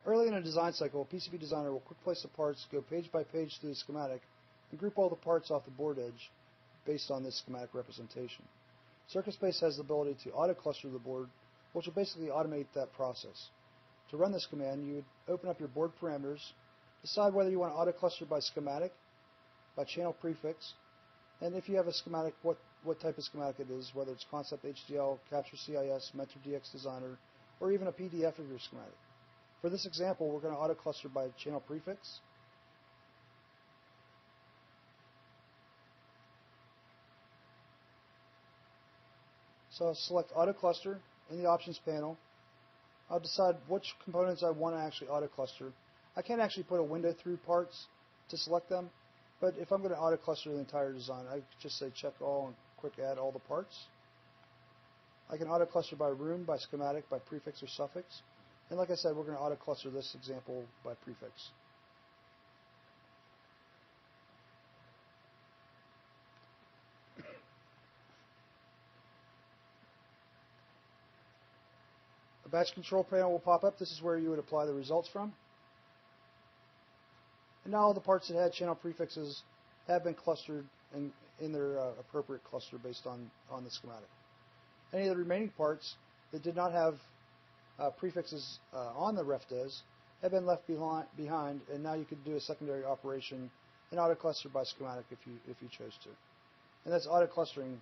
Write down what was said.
Early in a design cycle, a PCB designer will quick place the parts, go page by page through the schematic, and group all the parts off the board edge based on this schematic representation. CircuitSpace has the ability to auto-cluster the board, which will basically automate that process. To run this command, you would open up your board parameters, decide whether you want to auto-cluster by schematic, by channel prefix, and if you have a schematic, what type of schematic it is, whether it's Concept HDL, Capture CIS, Mentor DX Designer, or even a PDF of your schematic. For this example, we're going to auto-cluster by channel prefix. So I'll select Auto-Cluster in the Options panel. I'll decide which components I want to actually auto-cluster. I can't actually put a window through parts to select them, but if I'm going to auto-cluster the entire design, I just say check all and quick add all the parts. I can auto-cluster by room, by schematic, by prefix or suffix. And like I said, we're going to auto-cluster this example by prefix. A batch control panel will pop up. This is where you would apply the results from. And now all the parts that had channel prefixes have been clustered in their appropriate cluster based on the schematic. Any of the remaining parts that did not have prefixes on the ref-des have been left behind, and now you could do a secondary operation and auto-cluster by schematic if you chose to. And that's auto-clustering